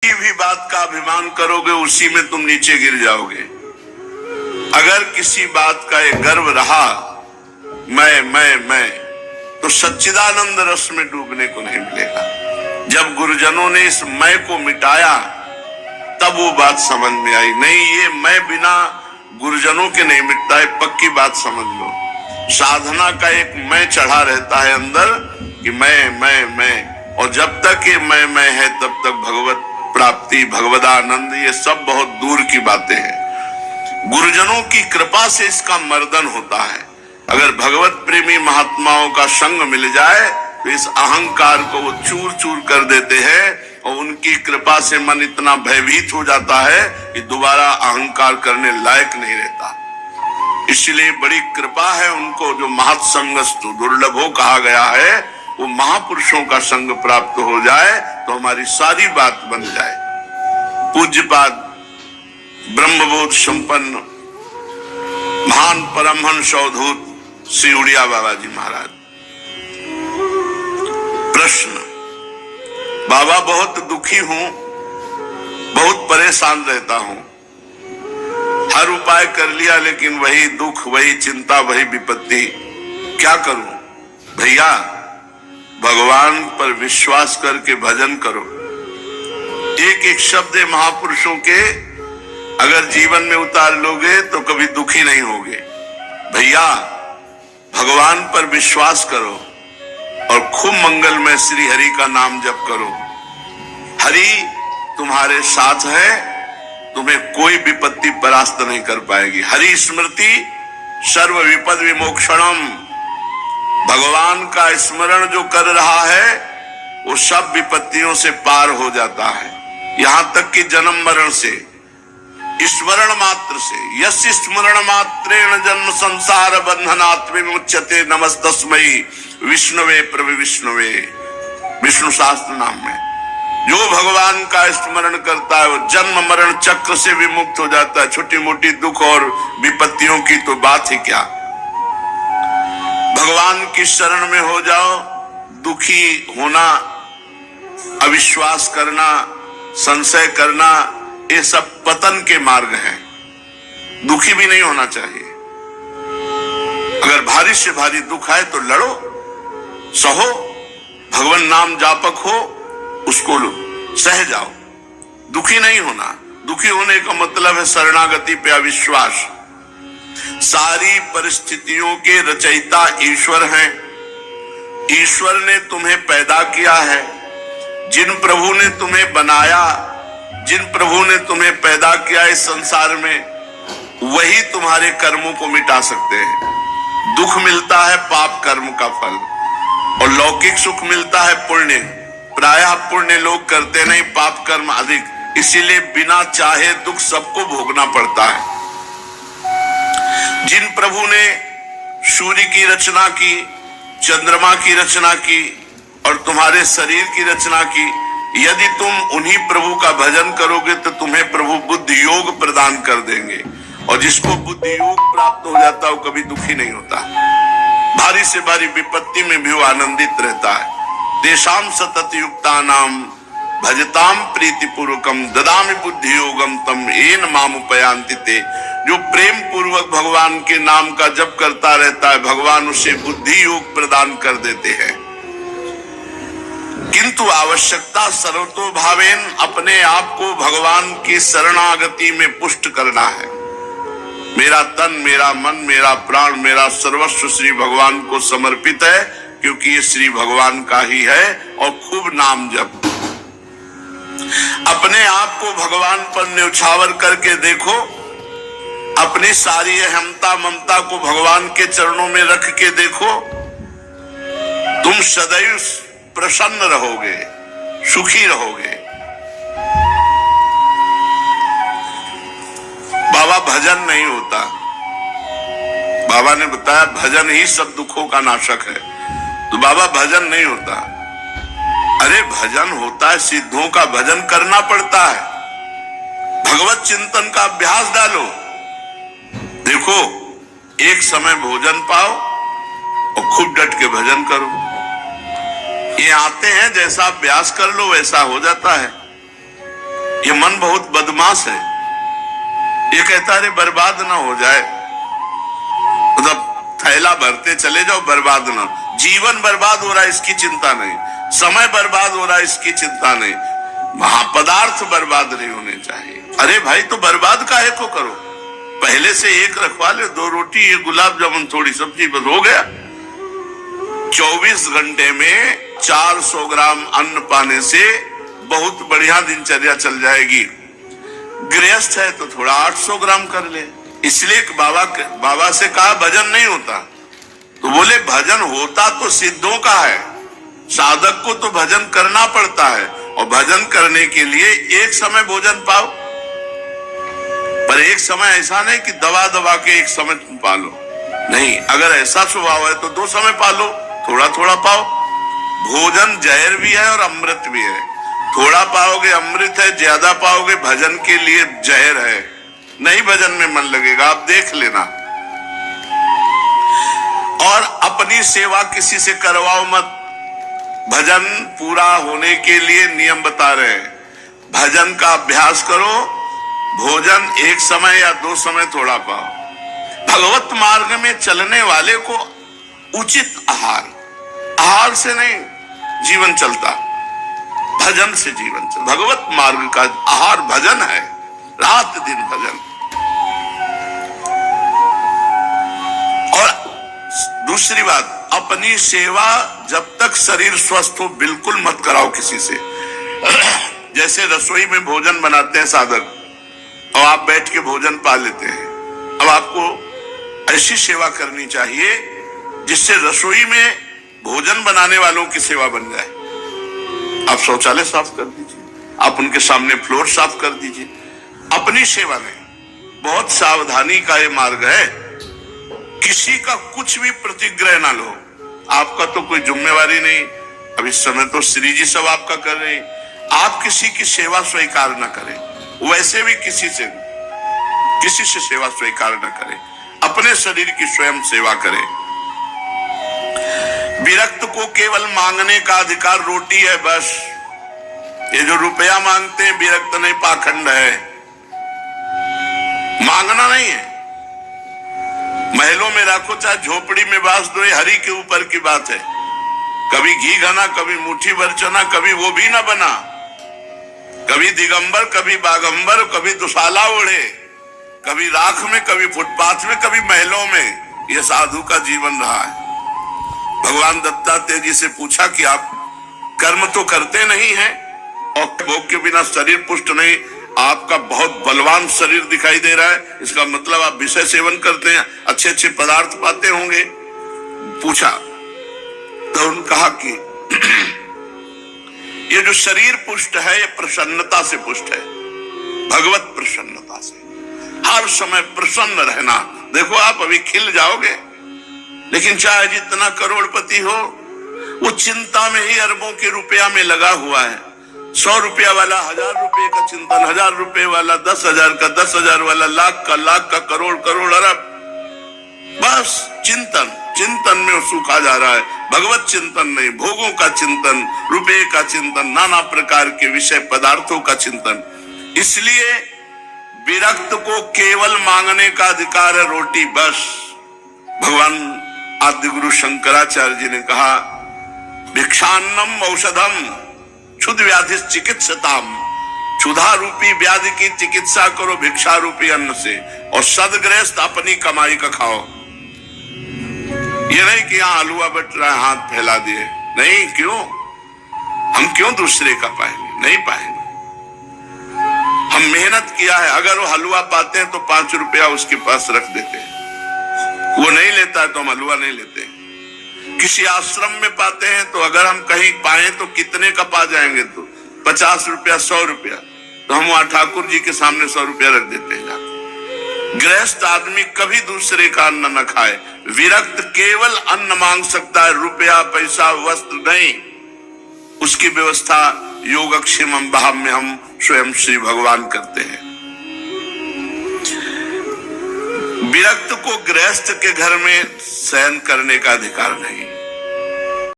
किसी भी बात का अभिमान करोगे उसी में तुम नीचे गिर जाओगे। अगर किसी बात का एक गर्व रहा मैं तो सच्चिदानंद रस में डूबने को नहीं मिलेगा। जब गुरुजनों ने इस मैं को मिटाया तब वो बात समझ में आई। नहीं, ये मैं बिना गुरुजनों के नहीं मिटता है, पक्की बात समझ लो। साधना का एक मैं चढ़ा रहता है अंदर कि मैं, और जब तक ये मैं है तब तक भगवत प्राप्ति, भगवदानंद, ये सब बहुत दूर की बातें हैं। गुरुजनों की कृपा से इसका मर्दन होता है। अगर भगवत प्रेमी महात्माओं का संग मिल जाए तो इस अहंकार को वो चूर चूर कर देते हैं और उनकी कृपा से मन इतना भयभीत हो जाता है कि दोबारा अहंकार करने लायक नहीं रहता। इसलिए बड़ी कृपा है उनको जो महत्संगस्तु दुर्लभो कहा गया है, वो महापुरुषों का संग प्राप्त हो जाए तो हमारी सारी बात बन जाए। पूज्यपाद ब्रह्मबोध संपन्न महान परमहंस अवधूत श्री उड़िया बाबा जी महाराज। प्रश्न: बाबा, बहुत दुखी हूं, बहुत परेशान रहता हूं, हर उपाय कर लिया लेकिन वही दुख, वही चिंता, वही विपत्ति, क्या करूं? भैया, भगवान पर विश्वास करके भजन करो। एक एक शब्द महापुरुषों के अगर जीवन में उतार लोगे तो कभी दुखी नहीं होगे। भैया, भगवान पर विश्वास करो और खूब मंगलमय श्री हरि का नाम जप करो। हरि तुम्हारे साथ है, तुम्हें कोई विपत्ति परास्त नहीं कर पाएगी। हरि स्मृति सर्व विपद विमोक्षणम। भगवान का स्मरण जो कर रहा है वो सब विपत्तियों से पार हो जाता है, यहां तक कि जन्म मरण से, स्मरण मात्र से। यस्य स्मरण मात्रेण जन्म संसार बंधनात् विमुच्यते नमस्तस्मै विष्णुवे प्रभु विष्णुवे। विष्णु शास्त्र नाम में जो भगवान का स्मरण करता है वो जन्म मरण चक्र से विमुक्त हो जाता है। छोटी मोटी दुख और विपत्तियों की तो बात ही क्या। भगवान की शरण में हो जाओ। दुखी होना, अविश्वास करना, संशय करना, ये सब पतन के मार्ग हैं। दुखी भी नहीं होना चाहिए। अगर भारी से भारी दुख आए तो लड़ो, सहो, भगवान नाम जापक हो, उसको सह जाओ। दुखी नहीं होना। दुखी होने का मतलब है शरणागति पे अविश्वास। सारी परिस्थितियों के रचयिता ईश्वर हैं। ईश्वर ने तुम्हें पैदा किया है। जिन प्रभु ने तुम्हें बनाया, जिन प्रभु ने तुम्हें पैदा किया इस संसार में, वही तुम्हारे कर्मों को मिटा सकते हैं। दुख मिलता है पाप कर्म का फल, और लौकिक सुख मिलता है पुण्य। प्रायः पुण्य लोग करते नहीं, पाप कर्म अधिक, इसीलिए बिना चाहे दुख सबको भोगना पड़ता है। जिन प्रभु ने सूर्य की रचना की, चंद्रमा की रचना की और तुम्हारे शरीर की रचना की, यदि तुम उन्हीं प्रभु का भजन करोगे तो तुम्हें प्रभु बुद्धि योग प्रदान कर देंगे। और जिसको बुद्धि योग प्राप्त हो जाता है वो कभी दुखी नहीं होता। भारी से भारी विपत्ति में भी वो आनंदित रहता है। तेषाम सतत युक्तानाम भजताम प्रीति पूर्वकम ददामि बुद्धि योगम तम येन मामुपयान्ति ते। जो प्रेम पूर्वक भगवान के नाम का जप करता रहता है, भगवान उसे बुद्धि योग प्रदान कर देते हैं। किंतु आवश्यकता सर्वतो भावेन अपने आप को भगवान की शरणागति में पुष्ट करना है। मेरा तन, मेरा मन, मेरा प्राण, मेरा सर्वस्व श्री भगवान को समर्पित है, क्योंकि ये श्री भगवान का ही है। और खूब नाम जप। अपने आप को भगवान पर न्यौछावर करके देखो। अपनी सारी अहमता ममता को भगवान के चरणों में रख के देखो। तुम सदैव प्रसन्न रहोगे, सुखी रहोगे। बाबा, भजन नहीं होता। बाबा ने बताया भजन ही सब दुखों का नाशक है। तो बाबा, भजन नहीं होता। अरे भजन होता है, सिद्धों का भजन करना पड़ता है। भगवत चिंतन का अभ्यास डालो। देखो, एक समय भोजन पाओ और खूब डट के भजन करो। ये आते हैं, जैसा अभ्यास कर लो वैसा हो जाता है। मन बहुत बदमाश है। ये कहता है बर्बाद ना हो जाए, मतलब थैला भरते चले जाओ, बर्बाद ना। जीवन बर्बाद हो रहा है इसकी चिंता नहीं, समय बर्बाद हो रहा है इसकी चिंता नहीं, वहां पदार्थ बर्बाद नहीं होने चाहिए। अरे भाई तो बर्बाद काहे को करो, पहले से एक रखवा ले, 2 रोटी, 1 गुलाब जामुन, थोड़ी सब्जी, बस हो गया। 24 घंटे में 400 ग्राम अन्न पाने से बहुत बढ़िया दिनचर्या चल जाएगी। गृहस्थ है तो थोड़ा 800 ग्राम कर ले। इसलिए बाबा से कहा भजन नहीं होता, तो बोले भजन होता तो सिद्धों का है, साधक को तो भजन करना पड़ता है, और भजन करने के लिए एक समय भोजन पाओ, पर एक समय ऐसा नहीं कि दबा दबा के एक समय तुम पालो, नहीं। अगर ऐसा स्वभाव है तो 2 समय पालो, थोड़ा थोड़ा पाओ। भोजन जहर भी है और अमृत भी है, थोड़ा पाओगे अमृत है, ज्यादा पाओगे भजन के लिए जहर है, नहीं भजन में मन लगेगा, आप देख लेना। और अपनी सेवा किसी से करवाओ मत। भजन पूरा होने के लिए नियम बता रहे हैं, भजन का अभ्यास करो, भोजन 1 समय या 2 समय थोड़ा पाओ। भगवत मार्ग में चलने वाले को उचित आहार से नहीं जीवन चलता, भजन से जीवन चलता। भगवत मार्ग का आहार भजन है, रात दिन भजन। और दूसरी बात, अपनी सेवा जब तक शरीर स्वस्थ हो बिल्कुल मत कराओ किसी से। जैसे रसोई में भोजन बनाते हैं साधक, और आप बैठ के भोजन पा लेते हैं, अब आपको ऐसी सेवा करनी चाहिए जिससे रसोई में भोजन बनाने वालों की सेवा बन जाए। आप शौचालय साफ कर दीजिए, आप उनके सामने फ्लोर साफ कर दीजिए, अपनी सेवा में। बहुत सावधानी का ये मार्ग है, किसी का कुछ भी प्रतिग्रह ना लो। आपका तो कोई जिम्मेवारी नहीं, अब इस समय तो श्री जी सब आपका कर रहे हैं, आप किसी की सेवा स्वीकार न करें, वैसे भी किसी से सेवा स्वीकार न करें, अपने शरीर की स्वयं सेवा करें। विरक्त को केवल मांगने का अधिकार रोटी है बस। ये जो रुपया मांगते हैं विरक्त नहीं, पाखंड है, मांगना नहीं है। महलों में रखो चाहे झोपड़ी में बांस दो, हरि के ऊपर की बात है। कभी घी घना, कभी मुट्ठी भर चना, कभी वो भी ना बना, कभी दिगंबर, कभी बागंबर, कभी दुशाला ओढ़े, कभी राख में, कभी फुटपाथ में, कभी महलों में। यह साधु का जीवन रहा है। भगवान दत्तात्रेय जी से पूछा कि आप कर्म तो करते नहीं हैं और भोग के बिना शरीर पुष्ट नहीं, आपका बहुत बलवान शरीर दिखाई दे रहा है, इसका मतलब आप विषय सेवन करते हैं, अच्छे अच्छे पदार्थ पाते होंगे। पूछा तो उन्होंने कहा कि ये जो शरीर पुष्ट है ये प्रसन्नता से पुष्ट है, भगवत प्रसन्नता से। हर समय प्रसन्न रहना। देखो आप अभी खिल जाओगे, लेकिन चाहे जितना करोड़पति हो, वो चिंता में ही अरबों के रुपया में लगा हुआ है। 100 रुपया वाला 1000 रुपये का चिंतन, 1000 रुपये वाला 10,000 का, 10,000 वाला लाख का, करोड़ करोड़ अरब, बस चिंतन में वो सूखा जा रहा है। भगवत चिंतन नहीं, भोगों का चिंतन, रुपये का चिंतन, नाना प्रकार के विषय पदार्थों का चिंतन। इसलिए विरक्त को केवल मांगने का अधिकार है रोटी बस। भगवान आदि गुरु शंकराचार्य जी ने कहा, भिक्षान्नम औषधम क्षुध व्याधि चिकित्सताम। क्षुधा रूपी व्याधि की चिकित्सा करो भिक्षा रूपी अन्न से, और सदगृहस्थ अपनी कमाई का खाओ। ये नहीं कि यहाँ हलवा बट रहा है, हाथ फैला दिए, नहीं। क्यों? हम क्यों दूसरे का पाएंगे? नहीं पाएंगे। हम मेहनत किया है, अगर वो हलवा पाते हैं तो 5 रुपया उसके पास रख देते हैं, वो नहीं लेता है तो हम हलवा नहीं लेते। किसी आश्रम में पाते हैं तो अगर हम कहीं पाए तो कितने का पा जाएंगे, तो 50 रुपया, 100 रुपया, तो हम वहां ठाकुर जी के सामने 100 रुपया रख देते हैं जाके। गृहस्थ आदमी कभी दूसरे का अन्न न खाए। विरक्त केवल अन्न मांग सकता है, रुपया, पैसा, वस्त्र नहीं। उसकी व्यवस्था योगक्षेमम भाव में हम स्वयं श्री भगवान करते हैं। विरक्त को गृहस्थ के घर में शयन करने का अधिकार नहीं।